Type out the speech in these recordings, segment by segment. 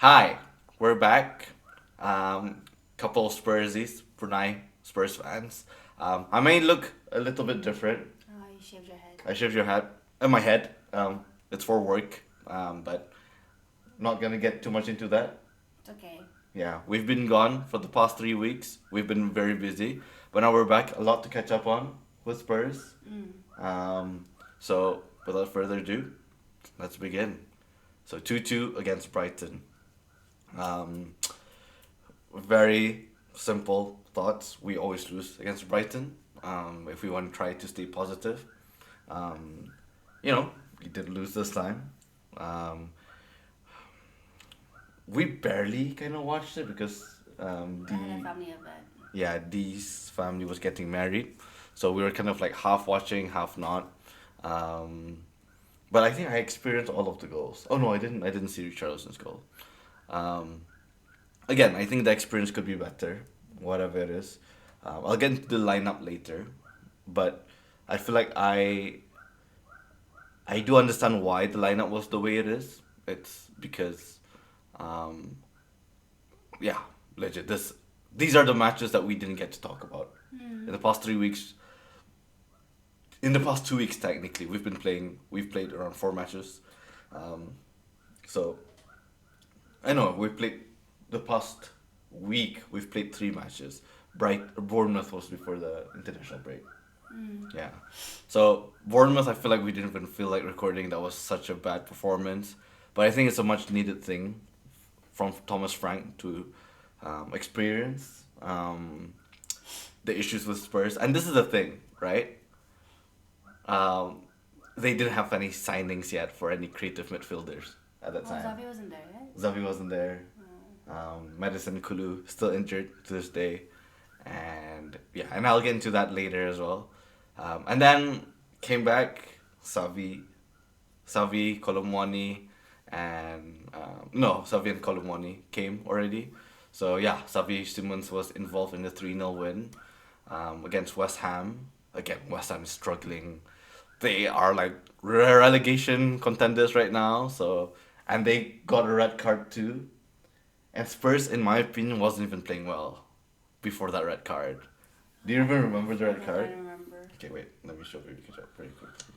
Hi, we're back. Couple of Spursies, Brunei Spurs fans. I may look a little bit different. Oh, you shaved your head. I shaved your head, my head. It's for work, but not gonna get too much into that. It's okay. Yeah, we've been gone for the past 3 weeks. We've been very busy, but now we're back. A lot to catch up on with Spurs. So without further ado, let's begin. So 2-2 against Brighton. Um, Very simple thoughts. We always lose against Brighton. If we want to try to stay positive, um, we did lose this time. Um, we barely kind of watched it because I had a family event. Dee's family was getting married, so we were kind of like half watching, half not. Um, but I think I experienced all of the goals. Oh no, I didn't. I didn't see Richarlison's goal. Um, Again, I think the experience could be better, whatever it is. I'll get into the lineup later, but I feel like I do understand why the lineup was the way it is. It's because, um, yeah, legit. These are the matches that we didn't get to talk about in the past 3 weeks. In the past 2 weeks, technically, we've been playing. We've played around 4 matches, um, so I know we played the past week. We've played 3 matches. Bournemouth was before the international break. Yeah, so Bournemouth, I feel like we didn't even feel like recording. That was such a bad performance, but I think it's a much needed thing from Thomas Frank to experience the issues with Spurs. And this is the thing, right? Um, they didn't have any signings yet for any creative midfielders at that Oh, time. Zavi wasn't there yet? Zavi wasn't there. Madison Kulu still injured to this day, and yeah, and I'll get into that later as well. And then came back Savi Kolomwani, and Savi and Kolomwani came already. So yeah, Savi Simmons was involved in the 3-0 win against West Ham. Again, West Ham is struggling. They are like relegation contenders right now. So and they got a red card too. And Spurs, in my opinion, wasn't even playing well before that red card. Do you even remember the red I card? remember. Okay, wait. Let me show you catch up very quickly.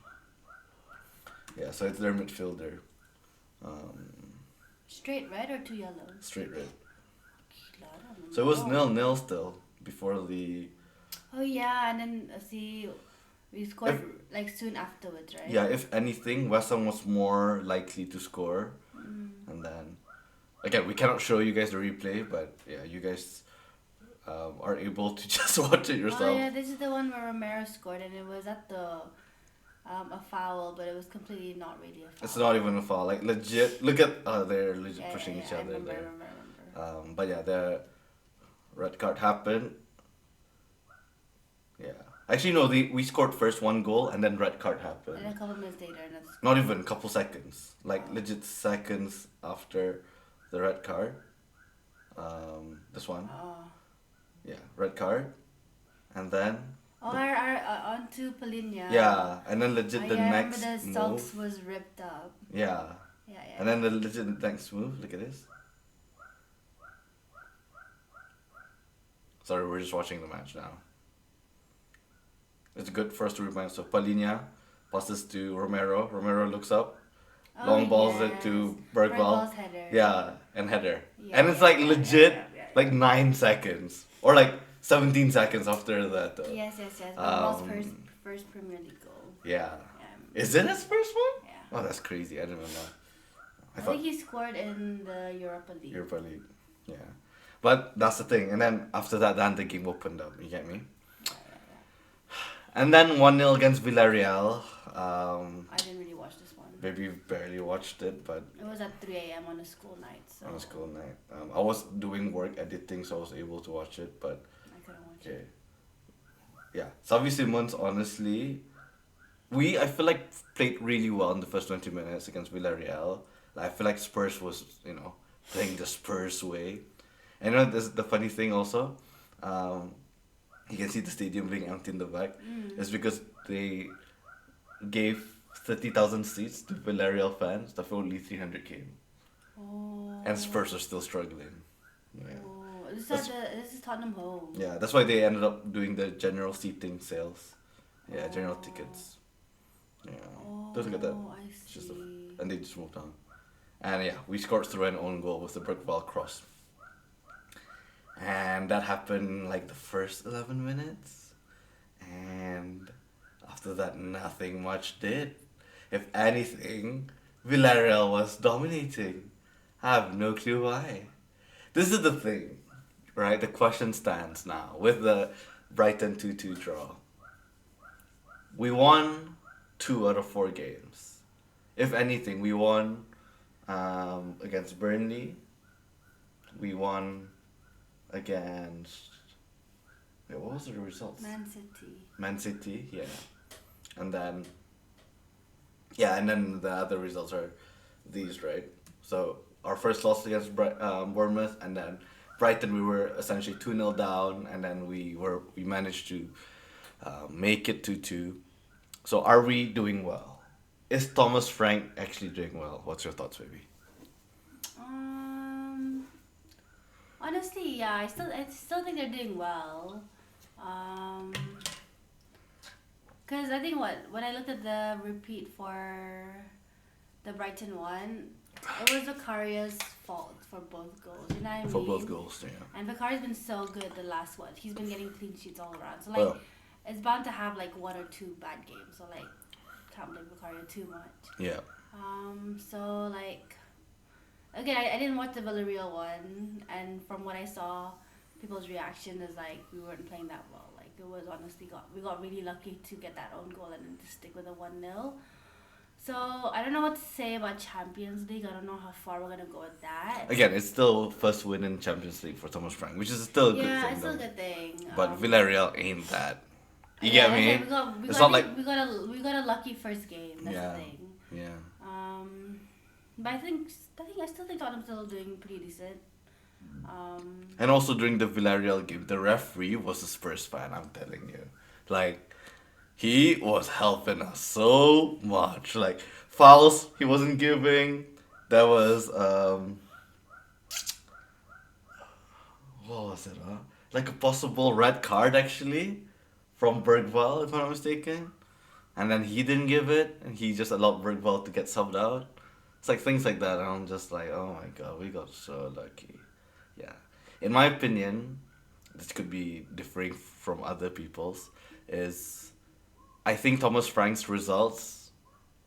Yeah, so it's their midfielder. Um, Straight red or 2 yellows? Straight red. I don't So it was know. 0-0 still before the. Oh yeah, and then see, we scored If, like soon afterwards, right? yeah, if anything, West Ham was more likely to score. And then, again, we cannot show you guys the replay, but yeah, you guys are able to just watch it yourself. Oh yeah, this is the one where Romero scored, and it was at the a foul, but it was completely not really a foul. It's not even a foul. Like legit, look at they're legit Yeah, pushing yeah, each I other remember, there. I remember. But yeah, the red card happened. Yeah, actually no, we scored first one goal and then red card happened. And a couple minutes later, another score. Not even a couple seconds, like legit seconds after the red card. This one, Oh. yeah, red card, and then Oh, on to Polinia. yeah, and then legit the I next remember the move. socks was ripped up. Yeah, Yeah. and then the legit next move. Look at this. Sorry, we're just watching the match now. It's good for us to remind. So Palinha passes to Romero. Romero looks up. Long balls it to Bergwall. Bergwall's header. Yeah, and header. Yeah, And it's like yeah, legit, yeah. like 9 seconds. Or like 17 seconds after that. Though. Yes. Bergwall's first Premier League goal. Yeah. Yeah. Is it his first one? Yeah. Oh, that's crazy. I didn't even know. I think he scored in the Europa League. Europa League. Yeah. But that's the thing. And then after that, then the game opened up. You get me? And then 1-0 against Villarreal. I didn't really watch this one. Maybe you barely watched it, but It was at 3 a.m. on a school night, so on a school night. I was doing work editing, so I was able to watch it, but I couldn't watch okay. it. Yeah. Xavi Simons, honestly, I feel like played really well in the first 20 minutes against Villarreal. Like, I feel like Spurs was, playing the Spurs way. And this is the funny thing also. You can see the stadium being empty in the back. It's because they gave 30,000 seats to Villarreal fans, but only 300 came. Oh. and Spurs are still struggling. Yeah. Oh, this is Tottenham home. Yeah, that's why they ended up doing the general seating sales. Yeah, general tickets. Yeah, don't forget that. Oh, I It's just see. and they just moved on. And yeah, we scored through an own goal with the Brookwell cross. And that happened like the first 11 minutes. And after that, nothing much did. If anything, Villarreal was dominating. I have no clue why. This is the thing, right? The question stands now with the Brighton 2-2 draw. We won 2 out of 4 games. If anything, we won against Burnley. We won against. Wait, what was the results? Man City, yeah. And then. Yeah, and then the other results are these, right? So our first loss against Bournemouth, and then Brighton, we were essentially 2-0 down, and then we managed to make it 2-2. So are we doing well? Is Thomas Frank actually doing well? What's your thoughts, baby? Honestly, yeah, I still think they're doing well. Cause I think when I looked at the repeat for the Brighton one, it was Vicaria's fault for both goals. You know what I mean? For both goals, yeah. And Vicaria's been so good the last one. He's been getting clean sheets all around. So like, it's bound to have like 1 or 2 bad games. So like, can't blame Vicaria too much. Yeah. So like, again, I didn't watch the Villarreal one, and from what I saw, people's reaction is like we weren't playing that well. Like it was honestly we got really lucky to get that own goal and then to stick with a 1-0. So I don't know what to say about Champions League. I don't know how far we're gonna go with that. Again, it's still first win in Champions League for Thomas Frank, which is still a good thing. Yeah, it's still a good thing. But Villarreal ain't that. You get me? It's not like we got a lucky first game. That's the thing. Yeah. But I still think Tottenham's still doing pretty decent. And also during the Villarreal game, the referee was a Spurs fan. I'm telling you, like, he was helping us so much. Like fouls he wasn't giving. There was what was it? Like a possible red card actually, from Bergvall, if I'm not mistaken. And then he didn't give it, and he just allowed Bergvall to get subbed out. It's like things like that, and I'm just like, oh my god, we got so lucky. Yeah. In my opinion, this could be differing from other people's, is I think Thomas Frank's results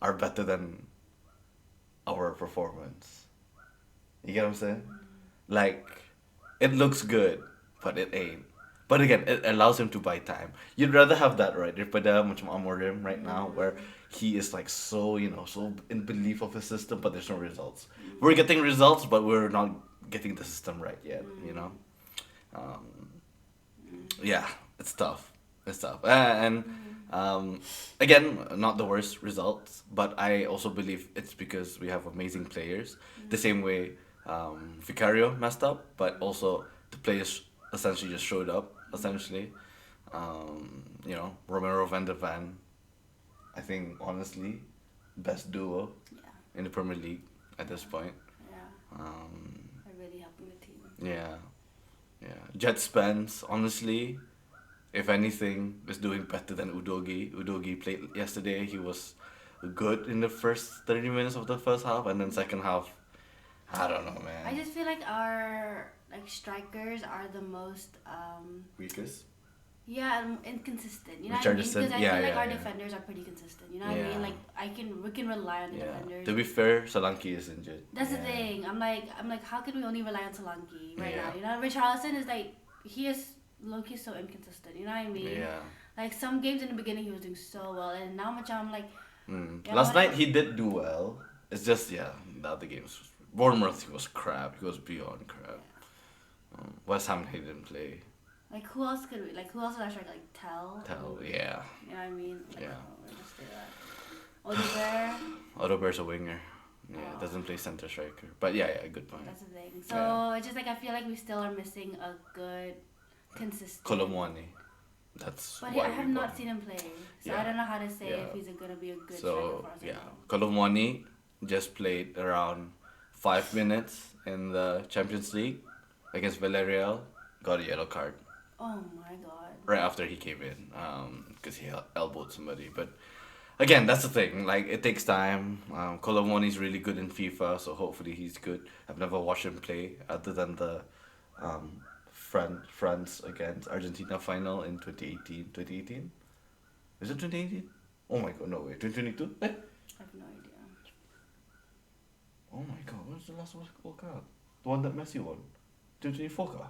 are better than our performance. You get what I'm saying? Like, it looks good, but it ain't. But again, it allows him to buy time. You'd rather have that, right? Daripada macam Amorim right now, where he is like so, so in belief of his system, but there's no results. We're getting results, but we're not getting the system right yet, Yeah, it's tough. It's tough. And again, not the worst results, but I also believe it's because we have amazing players. The same way Vicario messed up, but also the players essentially just showed up. Essentially, Romero Van der Van, I think honestly, best duo in the Premier League at this point. Yeah. They're really helping the team. Yeah. Jet Spence, honestly, if anything, is doing better than Udogi. Udogi played yesterday. He was good in the first 30 minutes of the first half, and then second half, I don't know, man. I just feel like our strikers are the most Weakest? Yeah, inconsistent. You know what I mean? Because I feel like our defenders are pretty consistent. You know what I mean? Like we can rely on the defenders. To be fair, Solanke is injured. That's the thing. I'm like, how can we only rely on Solanke right now? You know, Richarlison is like, he is low-key so inconsistent. You know what I mean? Yeah. Like some games in the beginning he was doing so well, and now I'm like. Last night he did do well. It's just the other games. Bournemouth, he was crap. He was beyond crap. West Ham, he didn't play. Like who else could we? Like who else would I strike? Like Tell, yeah. You know what I mean? Like, yeah. Just say that. Odober's a winger. Yeah, doesn't play center striker. But yeah, good point. That's the thing. So it's just like I feel like we still are missing a good, consistent. Colomwani. That's. But I have not seen him play, so I don't know how to say if he's gonna be a good striker for us. Colomwani just played around 5 minutes in the Champions League against Villarreal, got a yellow card Oh my god. right after he came in, because he elbowed somebody. But again, that's the thing. Like, it takes time. Colomoni's really good in FIFA, so hopefully he's good. I've never watched him play other than the France against Argentina final in 2018. 2018? Is it 2018? Oh my god, no way. 2022? Eh? I have no idea. Oh my god, when's the last World Cup? The one that Messi won? 2024 ka?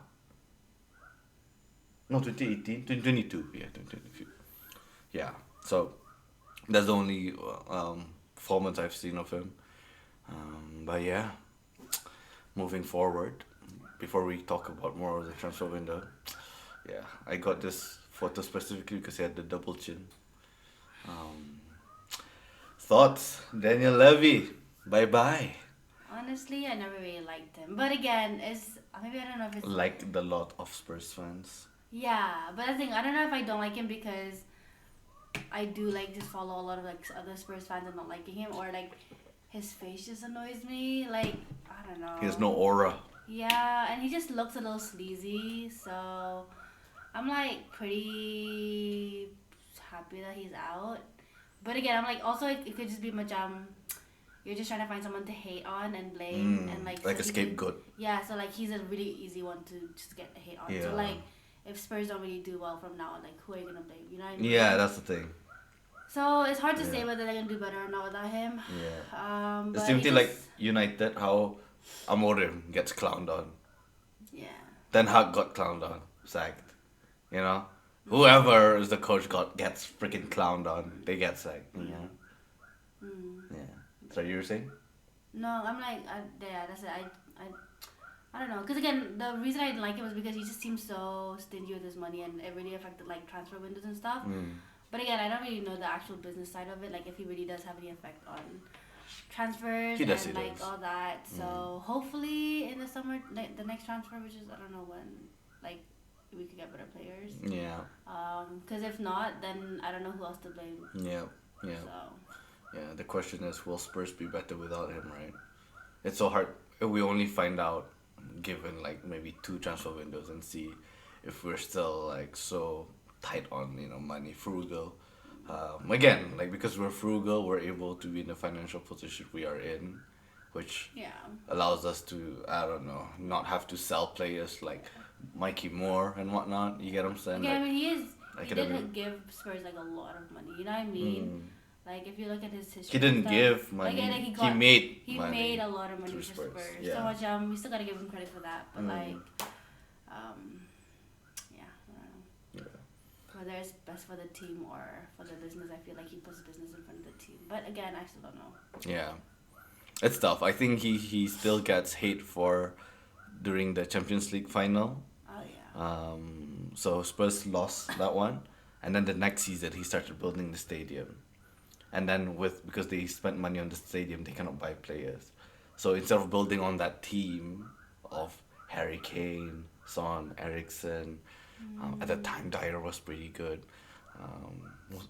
No, 2018? 2022. Yeah, 2022. Yeah, so that's the only performance I've seen of him. But yeah, moving forward, before we talk about more of the transfer window, yeah, I got this photo specifically because he had the double chin. Thoughts? Daniel Levy, bye bye. Honestly, I never really liked him. But again, it's maybe I don't know if it's Like the lot of Spurs fans. yeah. But I think I don't know if I don't like him because I do like just follow a lot of like other Spurs fans and not liking him, or like his face just annoys me. Like I don't know. He has no aura. Yeah, and he just looks a little sleazy. So I'm like pretty happy that he's out. But again, I'm like also it could just be much you're just trying to find someone to hate on and blame and like Like so a scapegoat. yeah, so like he's a really easy one to just get hate on. Yeah. So like if Spurs don't really do well from now on, like who are you gonna blame? You know what I mean? Yeah, that's the thing. So it's hard to Yeah. say whether they're gonna do better or not without him. Yeah. The But same he thing like just- United, how Amorim gets clowned on. yeah. Ten Hag got clowned on, sacked. You know? Whoever is the coach gets freaking clowned on. They get sacked. You know? Mm. Yeah. So you were saying? No, I'm like, yeah, that's it. I don't know. Because again, the reason I didn't like him was because he just seems so stingy with his money and it really affected like transfer windows and stuff. But again, I don't really know the actual business side of it, like if he really does have any effect on transfers He does, and he like does. all that. So hopefully in the summer, like, the next transfer, which is I don't know when, like we could get better players. Yeah. Because if not, then I don't know who else to blame. Yeah. Yeah. So Yeah. The question is, will Spurs be better without him, right? It's so hard. We only find out given like maybe 2 transfer windows and see if we're still like so tight on money, frugal. Again, like because we're frugal, we're able to be in the financial position we are in, which yeah. allows us to, I don't know, not have to sell players like Mikey Moore and whatnot. You get what I'm saying? Again, I Like, mean, he like didn't give Spurs like a lot of money. You know what I mean? Like if you look at his history, he didn't and stuff, give money. Like, He made he money made a lot of money through for Spurs. Spurs. Yeah. So much. We still gotta give him credit for that. But like, yeah, I don't know. Yeah. Whether it's best for the team or for the business, I feel like he puts business in front of the team. But again, I still don't know. Yeah, it's tough. I think he still gets hate for during the Champions League final. Oh yeah. So Spurs lost that one, and then the next season he started building the stadium, and then because they spent money on the stadium, they cannot buy players. So instead of building on that team of Harry Kane, Son, Eriksson, at the time Dyer was pretty good.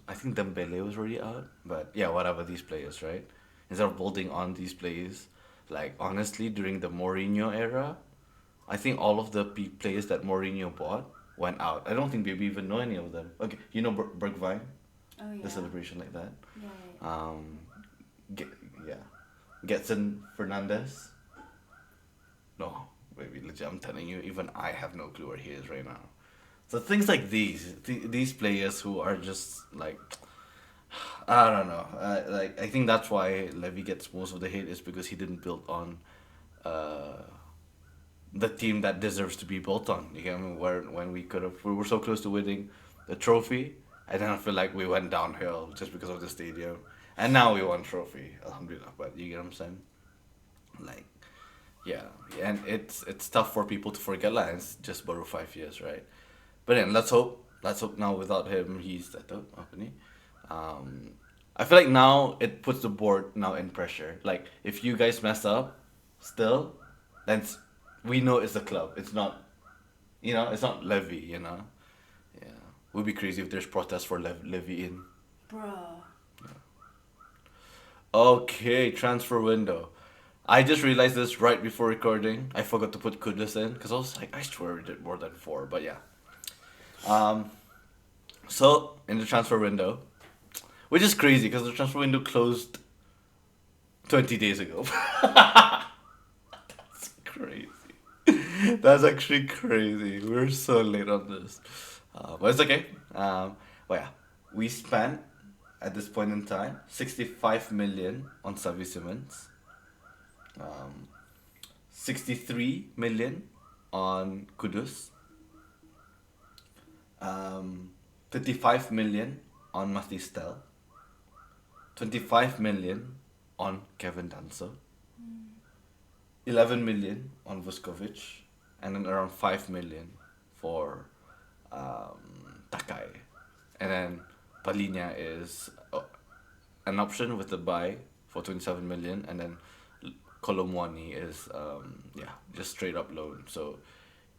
I think Dembele was already out, but yeah, whatever, these players, right? Instead of building on these players, like honestly, during the Mourinho era, I think all of the players that Mourinho bought went out. I don't think we even know any of them. Okay, you know Bergwijn, Oh yeah. the celebration like that. Yeah, yeah. Yeah, Getson Fernandez. No, baby, legit. I'm telling you, even I have no clue where he is right now. So things like these players who are just like, I don't know. Like I think that's why Levy gets most of the hate is because he didn't build on, the team that deserves to be built on. You get me? When we were so close to winning the trophy, and then I feel like we went downhill just because of the stadium, and now we won trophy. Alhamdulillah. But you get what I'm saying? Like, yeah, and it's tough for people to forget. Like, it's just about 5 years, right? But then let's hope now without him he's settled. I feel like now it puts the board now in pressure. Like if you guys mess up, still, then we know it's the club. It's not, it's not Levy. Yeah, would be crazy if there's protests for Levy in. Bruh. Okay, transfer window. I just realized this right before recording. I forgot to put Kudus in because I was like, I swear we did more than 4, but yeah. So in the transfer window, which is crazy because the transfer window closed 20 days ago. That's crazy. That's actually crazy. We're so late on this. But it's okay. But yeah, we spent at this point in time 65 million on Xavi Simons, 63 million on Kudus, 55 million on Matistel, 25 million on Kevin Danso, 11 million on Vuskovic, and then around 5 million for Takai. And then Palinya is an option with the buy for 27 million, and then Kolomwani is just straight up loan. So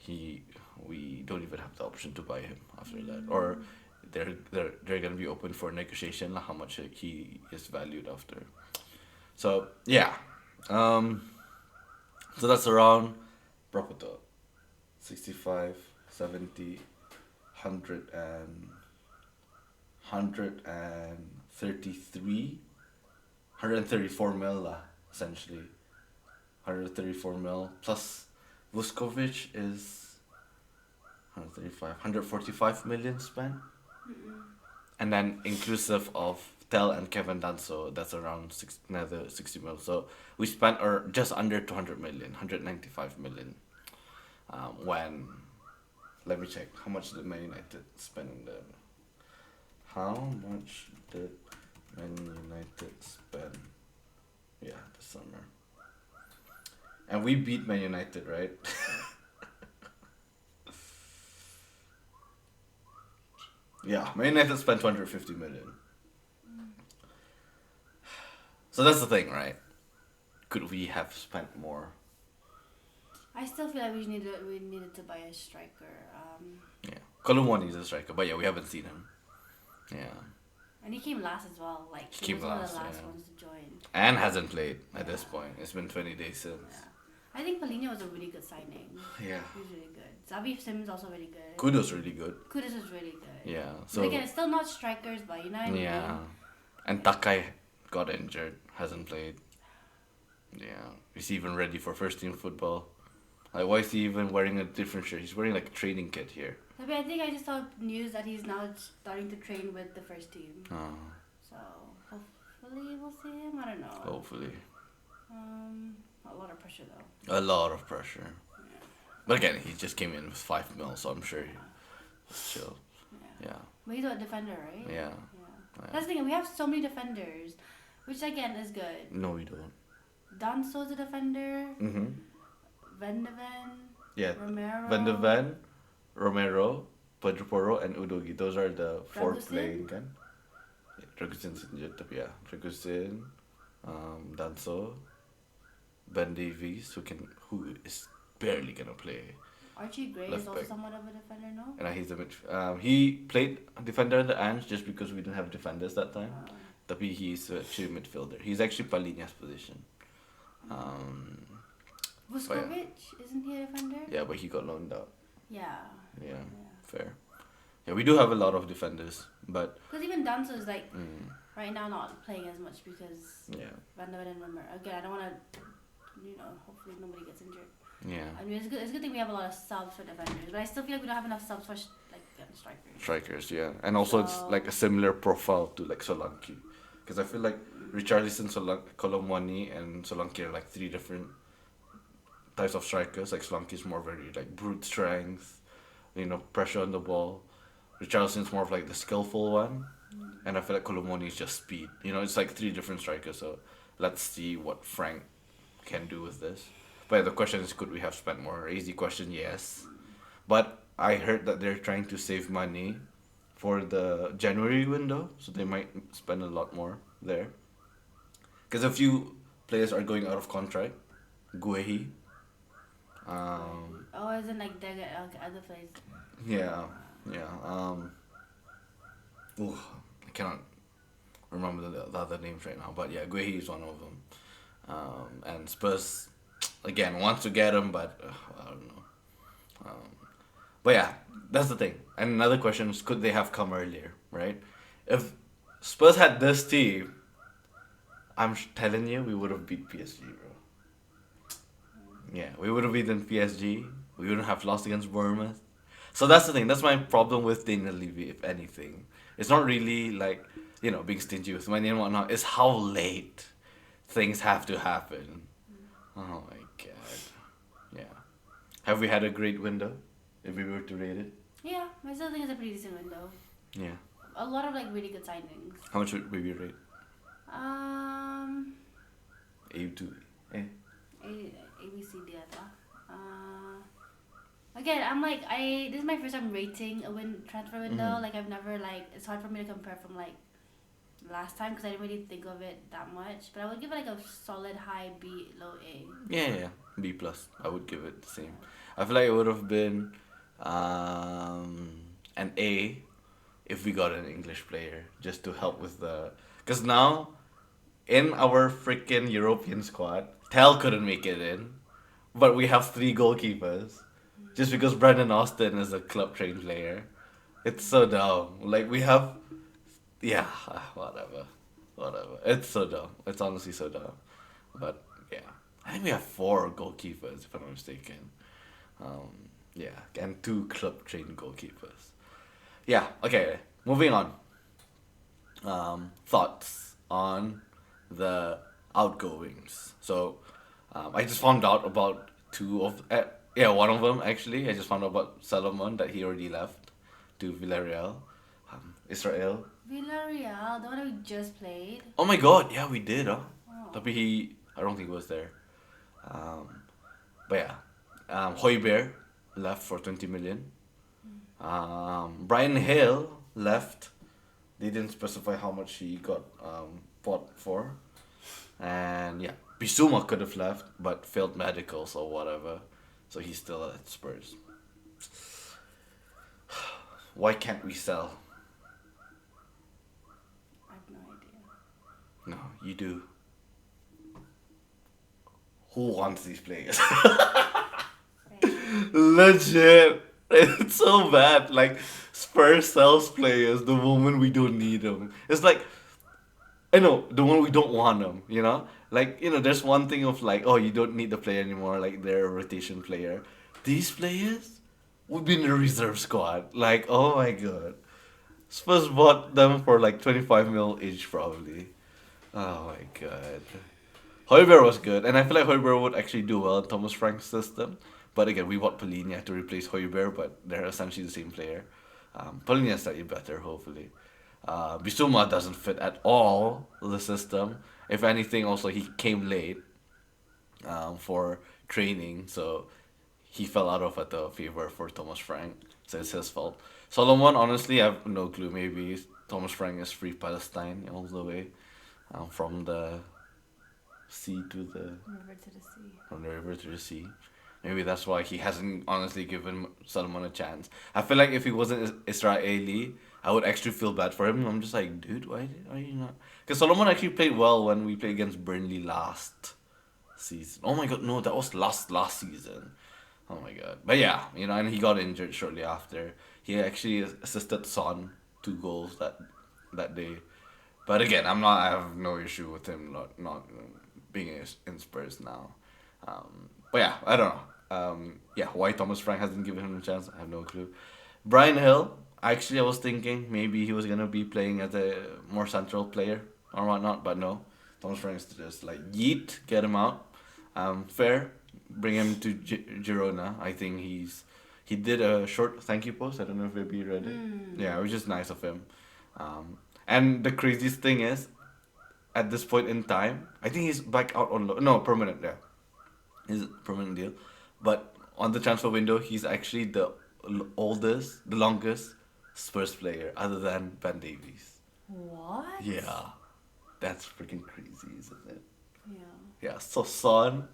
we don't even have the option to buy him after that, or they're gonna be open for negotiation how much he is valued after. So yeah, so that's around berapa tu? 65, 70, 100 and 133, 134 mil lah, essentially. 134 mil plus Vuskovic is 135, 145 million spent. And then inclusive of Tel and Kevin Danso, that's around another 60 mil. So we spent just under 200 million, 195 million. When, let me check, how much did Man United spend in the... How much did Man United spend? Yeah, this summer. And we beat Man United, right? Yeah, Man United spent 250 million. So that's the thing, right? Could we have spent more? I still feel like we needed to buy a striker. Yeah, Kolomwani is a striker, but yeah, we haven't seen him. Yeah. And he came last as well. Like He he came was one of last, the last yeah. ones to join. And hasn't played at this point. It's been 20 days since. Yeah. I think Polina was a really good signing. Yeah. He was really good. Xavi Simons also really good. Kudos really good. Kudus was really good. Yeah. So But again, it's still not strikers, but you know what I mean? yeah. And Takai got injured, hasn't played. Yeah. Is he even ready for first team football? Like, why is he even wearing a different shirt? He's wearing like a training kit here. I mean, I think I just saw news that he's now starting to train with the first team. Oh, So hopefully we'll see him. I don't know. hopefully. A lot of pressure though. A lot of pressure. Yeah. But again, he just came in with 5 mil, so I'm sure he's chill. Yeah. But he's a defender, right? Yeah. That's the thing. We have so many defenders, which again is good. No, we don't. Danso's a defender. Mm-hmm. Van de Ven. Yeah. Romero. Van de Ven, Romero, Pedro Porro, and Udogi. Those are the 4 Dragusin? playing kan. Yeah, Dragusin's injured, tapi yeah. Dragusin, Danso, Ben Davies, who is barely gonna play. Archie Gray Left is also back. somewhat of a defender, no? And he's a he played defender in the Ange just because we didn't have defenders that time. Tapi he's actually a midfielder. He's actually Palinha's position. Vuskovic, isn't he a defender? Yeah, but he got loaned out. Yeah. Yeah, fair. Yeah, we do have a lot of defenders, but Because even Danso is like right now not playing as much because yeah, Van de Ven and Romero. Again, I don't want to, hopefully nobody gets injured. yeah. I mean, it's a good thing we have a lot of subs for defenders, but I still feel like we don't have enough subs for strikers. Strikers, yeah, and also it's So- like a similar profile to like Solanke, because I feel like Richarlison, Kolomwani, and Solanke are like 3 different types of strikers. Like Solanke is more very like brute strength, pressure on the ball. Richarlison's more of like the skillful one, and I feel like Kolomwani is just speed. It's like 3 different strikers. So let's see what Frank can do with this. But yeah, the question is, could we have spent more? Easy question, yes. But I heard that they're trying to save money for the January window, so they might spend a lot more there. Because a few players are going out of contract. Guehi. Isn't like they're other places. Yeah. I cannot remember the other names right now, but yeah, Guehi is one of them. And Spurs again wants to get him, but I don't know. But yeah, that's the thing. And another question is, could they have come earlier, right? If Spurs had this team, telling you, we would have beat PSG, bro. Yeah, we would have beaten PSG. We wouldn't have lost against Bournemouth. So that's the thing. That's my problem with Daniel Levy, if anything. It's not really like, being stingy with money and whatnot. It's how late things have to happen. Oh my god. Yeah. Have we had a great window, if we were to rate it? Yeah, I still think it's a pretty decent window. Yeah. A lot of like really good signings. How much would we rate? Um, A2. Eh? A B C D ata. Again, I'm like this is my first time rating a transfer window. Mhm. Like I've never it's hard for me to compare from like last time because I didn't really think of it that much. But I would give it like a solid high B, low A. Yeah. B plus. I would give it the same. I feel like it would have been an A if we got an English player just to help with the. Because now, in our freaking European squad, Tel couldn't make it in, but we have 3 goalkeepers just because Brandon Austin is a club trained player. It's so dumb. Like, we have. Yeah, whatever. Whatever. It's so dumb. It's honestly so dumb. But, yeah. I think we have 4 goalkeepers, if I'm not mistaken. Yeah, and 2 club trained goalkeepers. Yeah, okay. Moving on. Thoughts on the outgoings. So, I just found out about one of them actually. I just found out about Solomon that he already left to Villarreal, Israel. Villarreal, the one we just played. Oh my God, yeah, we did, huh? Oh. Tapi I don't think he was there. But yeah, Højbjerg left for 20 million. Brian Hill left. They didn't specify how much he got bought for. And yeah, Bissouma could have left, but failed medicals or whatever. So he's still at Spurs. Why can't we sell? I have no idea. No, you do. Who wants these players? Legit. It's so bad. Like, Spurs sells players the moment we don't need them. It's like, I know, the one we don't want them, Like, there's one thing of like, oh, you don't need the player anymore, like, they're a rotation player. These players would be in the reserve squad. Like, oh my god. Spurs bought them for like 25 mil each, probably. Oh my god. Højbjerg was good, and I feel like Højbjerg would actually do well in Thomas Frank's system. But again, we bought Polina to replace Højbjerg, but they're essentially the same player. Polina is slightly better, hopefully. Bissouma doesn't fit at all the system. If anything, also he came late for training, so he fell out of the favor for Thomas Frank. So it's his fault. Solomon, honestly, I have no clue. Maybe Thomas Frank is free Palestine all the way, from the sea to the River to the sea. from the river to the sea. Maybe that's why he hasn't honestly given Solomon a chance. I feel like if he wasn't Israeli, I would actually feel bad for him. I'm just like, dude, why are you not? Because Solomon actually played well when we played against Burnley last season. Oh my god, no, that was last season. Oh my god. But yeah, and he got injured shortly after. He actually assisted Son 2 goals that day. But again, I have no issue with him not being in Spurs now. But yeah, I don't know. Yeah, why Thomas Frank hasn't given him a chance, I have no clue. Brian Hill, actually, I was thinking maybe he was gonna be playing as a more central player or whatnot, but no. Thomas Frank's just like yeet, get him out. Fair, bring him to Girona. I think he did a short thank you post. I don't know if maybe you read it. Yeah, it was just nice of him. And the craziest thing is, at this point in time, I think he's back out on no, permanent. Yeah, he's permanent deal. But on the transfer window, he's actually the longest Spurs player other than Ben Davies. What? Yeah, that's freaking crazy, isn't it? Yeah. Yeah, so Son,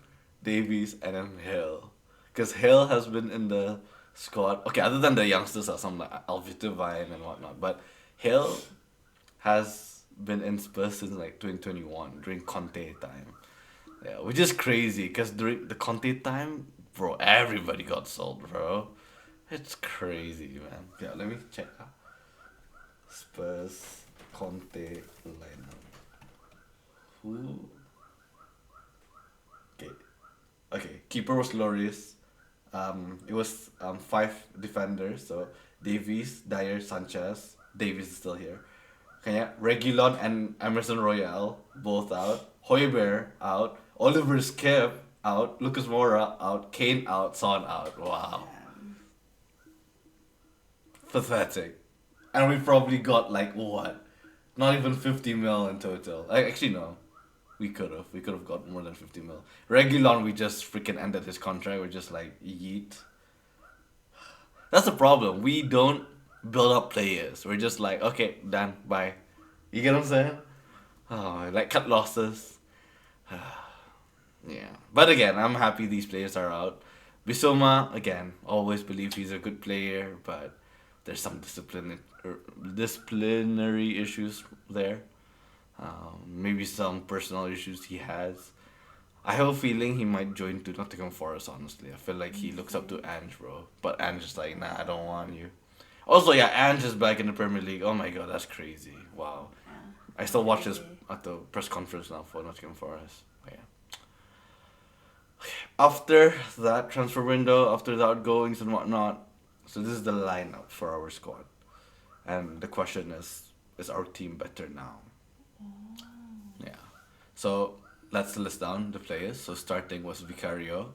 Davies, and then Hill. Because Hill has been in the squad. Okay, other than the youngsters are some like Alvito-Vine and whatnot. But Hill has been in Spurs since like 2021 during Conte time. Yeah, which is crazy because during the Conte time, bro, everybody got sold, bro. It's crazy, man. Yeah, let me check. Spurs Conte lineup. Who? Okay, okay. Keeper was Loris. It was five defenders. So Davies, Dyer, Sanchez. Davies is still here. Kaya Regulon and Emerson Royale both out. Hoiberg out. Oliver Skip out. Lucas Moura out. Kane out. Son out. Wow. Pathetic. And we probably got like what? Not even 50 mil in total. Actually, no. We could have. We could have got more than 50 mil. Regulon, we just freaking ended his contract. We're just like, yeet. That's the problem. We don't build up players. We're just like, okay, done, bye. You get what I'm saying? Oh, like cut losses. Yeah. But again, I'm happy these players are out. Bissouma, again, always believe he's a good player, but there's some disciplinary issues there. Maybe some personal issues he has. I have a feeling he might join to Nottingham Forest, honestly. I feel like he looks up to Ange, bro. But Ange is like, nah, I don't want you. Also, yeah, Ange is back in the Premier League. Oh my god, that's crazy. Wow. Yeah. I still watch this Crazy. at the press conference now for Nottingham Forest. But yeah. After that transfer window, after the outgoings and whatnot, so this is the lineup for our squad. And the question is our team better now? Yeah. So let's list down the players. So starting was Vicario,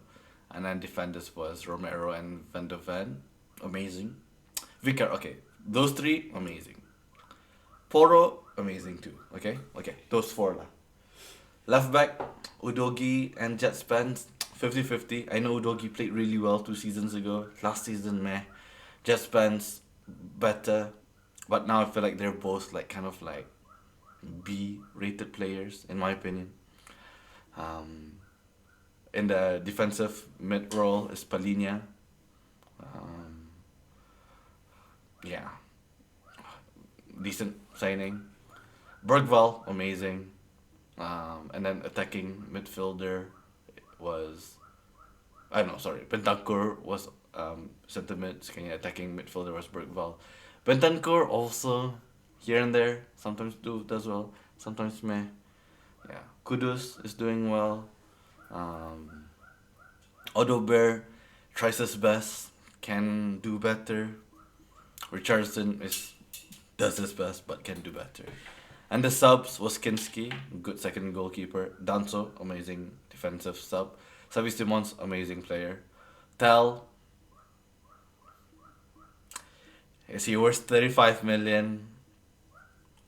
and then defenders was Romero and Van de Ven. Amazing. Vicar, okay. Those three, amazing. Poro, amazing too. Okay? Okay. Those four lah. Left back, Udogi and Jet Spence, 50-50. I know Udogi played really well 2 seasons ago. Last season, meh. Jet Spence, better. But now I feel like they're both like kind of like B-rated players, in my opinion. Um, in the defensive mid role is Palinia. Um, yeah, decent signing. Bergval, amazing. And then attacking midfielder was, I know, sorry, Bentancur was centre mid. Attacking midfielder was Bergval. Bentancur also here and there sometimes does well, sometimes meh. Yeah, Kudus is doing well. Um, Odober tries his best, can do better. Richardson does his best but can do better. And the subs was Kinski, good second goalkeeper. Danso, amazing defensive sub. Xavi Simons, amazing player. Tel, is he worth 35 million?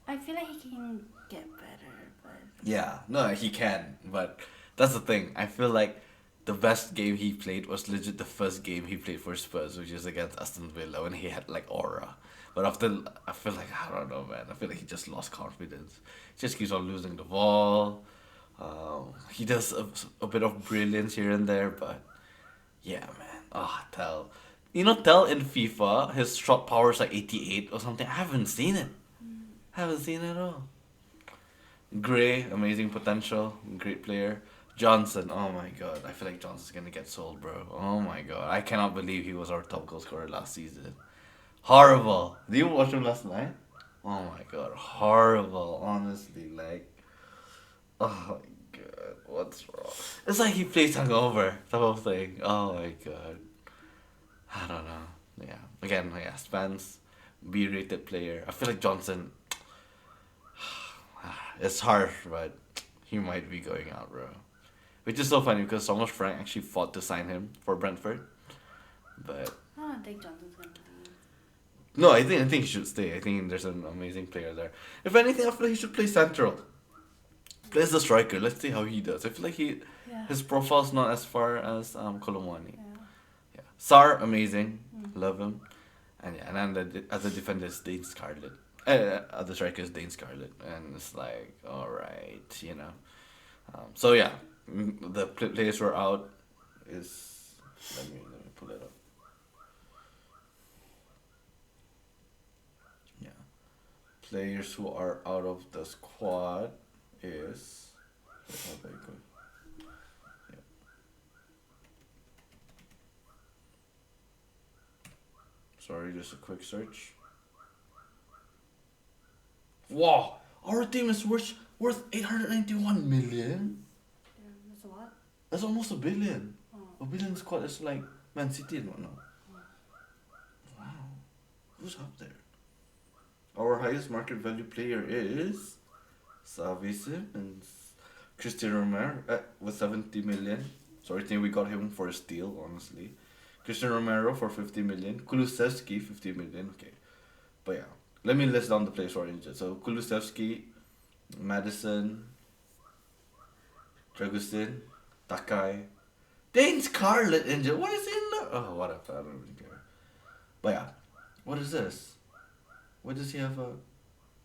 I feel like he can get better, but Yeah, no, he can, but that's the thing. I feel like the best game he played was legit the first game he played for Spurs, which is against Aston Villa when he had like aura. But after, I feel like, I don't know, man. I feel like he just lost confidence. He just keeps on losing the ball. He does a bit of brilliance here and there, but yeah, man. Ah, Tel. You know, Tel in FIFA, his shot power is like 88 or something. I haven't seen it. Haven't seen it at all. Gray, amazing potential, great player. Johnson, oh my god, I feel like Johnson's gonna get sold, bro. Oh my god, I cannot believe he was our top goal scorer last season. Horrible. Did you watch him last night? Oh my god, horrible. Honestly, like, oh my god, what's wrong? It's like he plays hungover, type of thing. Oh my god, I don't know. Yeah, again, yeah, Spence, B-rated player. I feel like Johnson. It's harsh, but he might be going out, bro. Which is so funny because Thomas Frank actually fought to sign him for Brentford, but I don't think Johnson's gonna leave. no, I think he should stay. I think there's an amazing player there. If anything, I feel like he should play central. Play as the striker. Let's see how he does. I feel like Yeah. his profile's not as far as Kolomwani. Yeah. Yeah, Sar amazing, Mm. love him, and yeah, and then the other defender is Dane Scarlett. Other striker is Dane Scarlett, and it's like all right, you know. So yeah, the players who are out is let me pull it up. Yeah, players who are out of the squad is oh, very good. Sorry, just a quick search. Wow, our team is worth 891 million. Yeah, that's a lot. That's almost a billion. Oh. A billion squad is like Man City and whatnot. Wow, who's up there? Our highest market value player is Syafi Dee, Cristiano Romero with 70 million. So I think we got him for a steal, honestly. Cristiano Romero for 50 million. Kulusevski 50 million. Okay, but yeah, let me list down the players who are injured. So Kulusevski, Madison, Dragusin, Takai, Dane Scarlett injured. What is in there? Oh, whatever. I don't really care. But yeah, what is this? Why does he have a?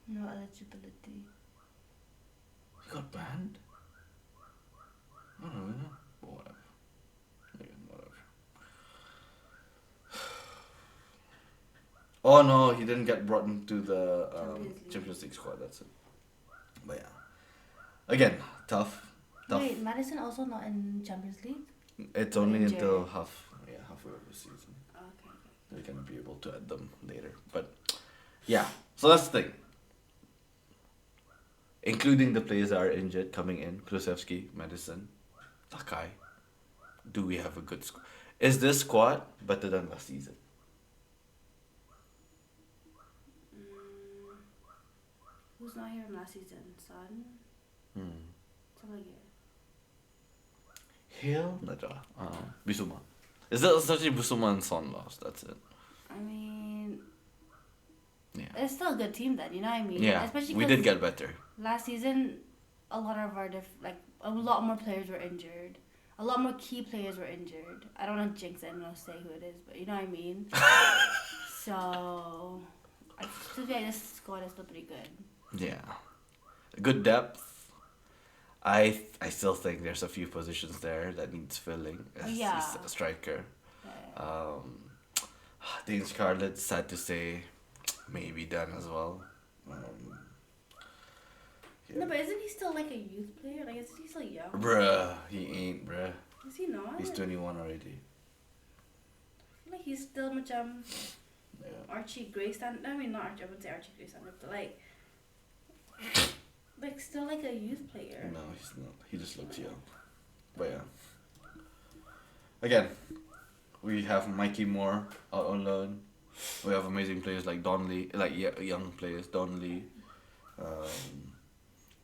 No eligibility. He got banned? I don't know. But whatever. Again, whatever. Oh no, he didn't get brought into the Champions League squad. That's it. But yeah, again, tough. Wait, Madison also not in Champions League? It's only Injured. until halfway of the season. Okay. We're gonna be able to add them later. But yeah, so that's the thing. Including the players that are injured coming in, Kulusevski, Madison, Takai. Do we have a good squad? Is this squad better than last season? Who's not here from last season? Son? Something like Hill? Najah. Bisuma. Is that essentially Bisuma and Son lost? That's it. I mean, Yeah. it's still a good team then, you know what I mean? Yeah, Especially we did get better. last season, a lot of our a lot more players were injured. A lot more key players were injured. I don't want to jinx it and not say who it is, but you know what I mean? So, I still feel like this squad is still pretty good. Yeah. Good depth. I still think there's a few positions there that needs filling. Yeah. A striker. Yeah. Dean Scarlett, sad to say, maybe done as well. No, but isn't he still like a youth player? Like, isn't he still young? Bruh, he ain't, bruh. Is he not? He's 21 already. I feel like he's still much Yeah. Archie Gray standard. I mean, not Archie. I wouldn't say Archie Gray standard, but like still like a youth player. No, he's not. He just looks young. But yeah. Again, we have Mikey Moore out on loan. We have amazing players like Donley, like young players, Donley,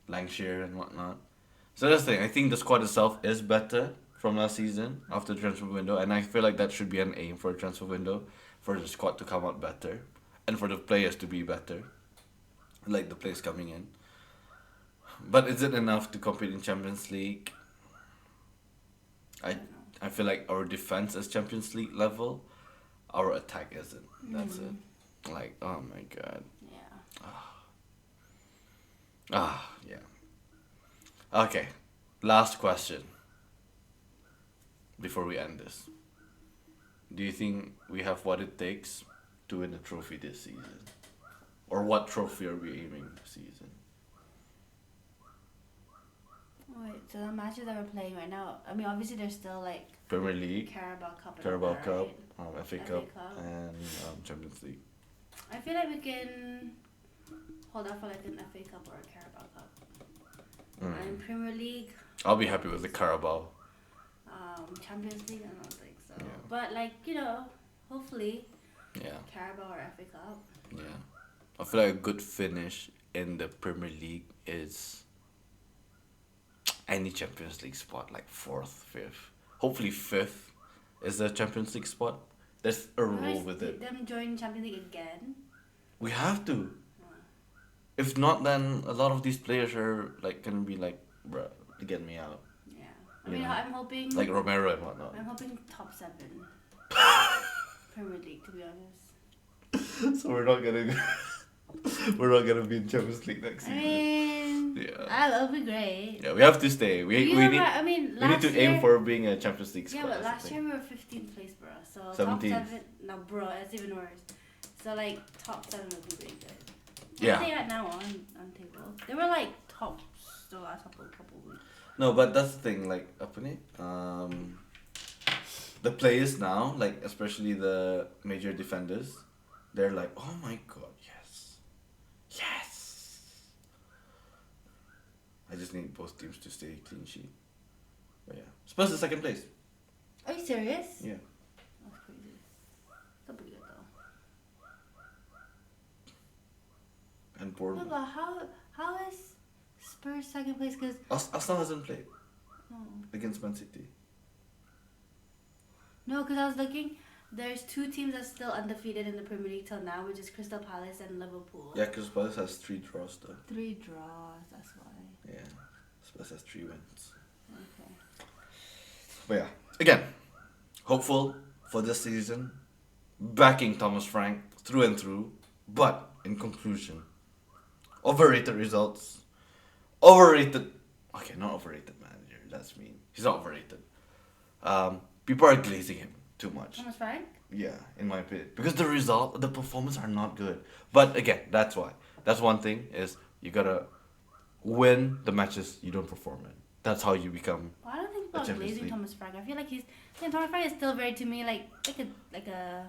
Langshire and whatnot. So that's the thing. I think the squad itself is better from last season after the transfer window, and I feel like that should be an aim for a transfer window, for the squad to come out better, and for the players to be better, like the players coming in. But is it enough to compete in Champions League? I feel like our defense is Champions League level, our attack isn't. That's it. Like, oh my god. Yeah. Yeah. Okay, last question before we end this. Do you think we have what it takes to win a trophy this season? Or what trophy are we aiming this season? Wait, so the matches that we're playing right now, I mean, obviously there's still like Premier League, Carabao Cup and Carabao all that, Cup, right? FA Cup, and Champions League. I feel like we can hold out for like an FA Cup or a Carabao Cup. And Premier League, I'll be happy with the Carabao. Champions League, I don't think so. Yeah. But like, you know, hopefully Yeah, Carabao or FA Cup. yeah. I feel like a good finish in the Premier League is any Champions League spot, like 4th, 5th. Hopefully 5th is the Champions League spot. There's a rule with it. Them join Champions League again. We have to. If not, then a lot of these players are like gonna be like, bruh, get me out. Yeah. I mean, I'm hoping. Like Romero and whatnot. I'm hoping top 7. Premier League, to be honest. So we're not gonna be in Champions League next I season. mean, Yeah. that'll be great. Yeah, we have to stay. We need. I mean, We need to aim for being a Champions League Yeah, squad. but or last something. year we were 15th place, bro. So 17th. top 7. No, bro, it's even worse. So like top 7 would be really good. Yeah. What are they at now on table? They were like tops the last couple weeks. No, but that's the thing. Like apa ni? the players now, like especially the major defenders, they're like, oh my god, yes, yes. I just need both teams to stay clean sheet. But yeah, Spurs is second place. Are you serious? Yeah. That's crazy. Still pretty good though. And No, Bournemouth. but how is Spurs second place? Because Arsenal hasn't played no, against Man City. because I was looking. There's two teams that's still undefeated in the Premier League till now, which is Crystal Palace and Liverpool. Yeah, because Spurs has 3 draws though. 3 draws. That's why. Yeah, Spurs has 3 wins. Okay. But yeah, again, hopeful for this season, backing Thomas Frank through and through. But in conclusion, overrated results, overrated. Okay, not overrated manager. That's mean. He's not overrated. People are glazing him too much. Thomas Frank? Yeah, in my opinion, because the performance are not good. But again, that's why. That's one thing is you gotta win the matches you don't perform in. That's how you become. Well, I don't think A about Champions glazing League. Thomas Frank. I feel like Thomas Frank is still very to me like a.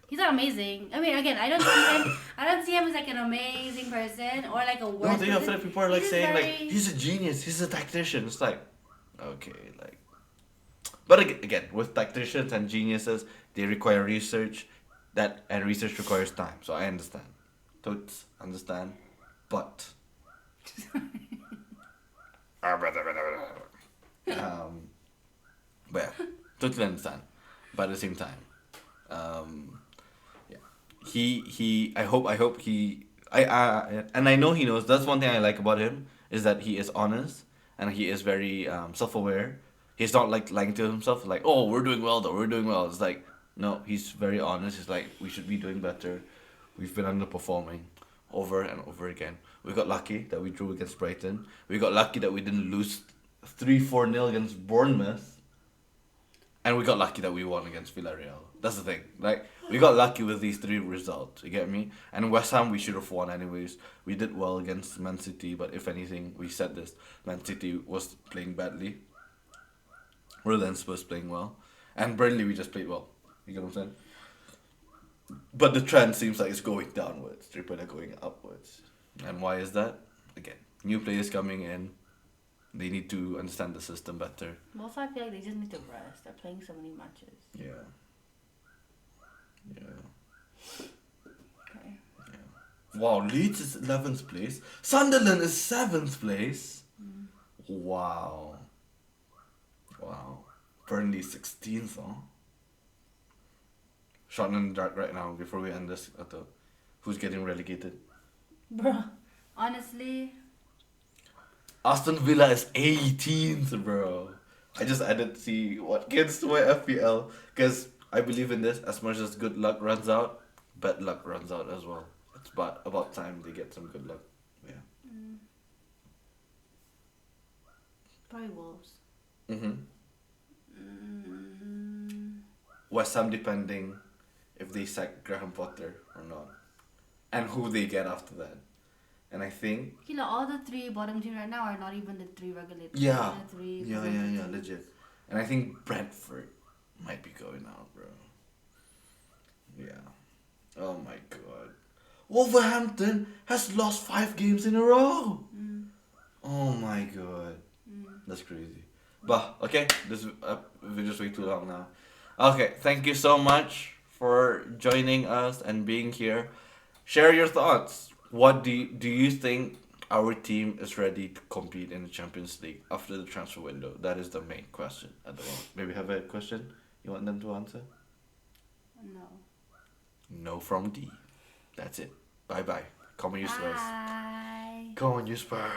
He's not amazing. I mean, again, I don't see him. I don't see him as like an amazing person or like a No, worse they feel person. like people are like He's saying like very- he's a genius, he's a tactician. It's like, okay, like, but again, with tacticians and geniuses, they require research, and research requires time. So I understand, totes understand, but but yeah, totally understand, but at the same time, yeah, he I hope he and I know he knows. That's one thing I like about him is that he is honest and he is very self-aware. He's not like lying to himself like, oh, we're doing well though, we're doing well. It's like, no, he's very honest. He's like, we should be doing better. We've been underperforming over and over again. We got lucky that we drew against Brighton. We got lucky that we didn't lose 3-4-0 against Bournemouth. And we got lucky that we won against Villarreal. That's the thing. Like, we got lucky with these 3 results. You get me? And West Ham, we should have won anyways. We did well against Man City, but if anything, we said this. Man City was playing badly. Rather than Spurs playing well. And Burnley, we just played well. You get what I'm saying? But the trend seems like it's going downwards. Triple are going upwards. And why is that? Again, new players coming in. They need to understand the system better. Also, I feel like they just need to rest. They're playing so many matches. Yeah. Yeah. Okay. Yeah. Wow, Leeds is 11th place. Sunderland is 7th place. Wow. Wow. Burnley 16th, huh? Shot in the dark right now before we end this. Who's getting relegated? Bro, honestly, Aston Villa is 18th, bro. I just added Watkins to my FPL because I believe in this. As much as good luck runs out, bad luck runs out as well. It's about time they get some good luck. Yeah. probably Wolves. Mm-hmm. Mm, West Ham depending if they sack Graham Potter or not. And who they get after that. And I think... you know, all the 3 bottom teams right now are not even the 3 regular teams. Yeah. The 3 Yeah, promoted teams. legit. And I think Brentford might be going out, bro. Yeah. Oh my god. Wolverhampton has lost 5 games in a row. Oh my god. That's crazy. But, okay, this video's way too long now. Okay, thank you so much for joining us and being here. Share your thoughts. What do you think our team is ready to compete in the Champions League after the transfer window? That is the main question at the moment. Maybe have a question you want them to answer? No. No from D. That's it. Bye bye. Come on, you Spurs. Bye. Come on, you Spurs.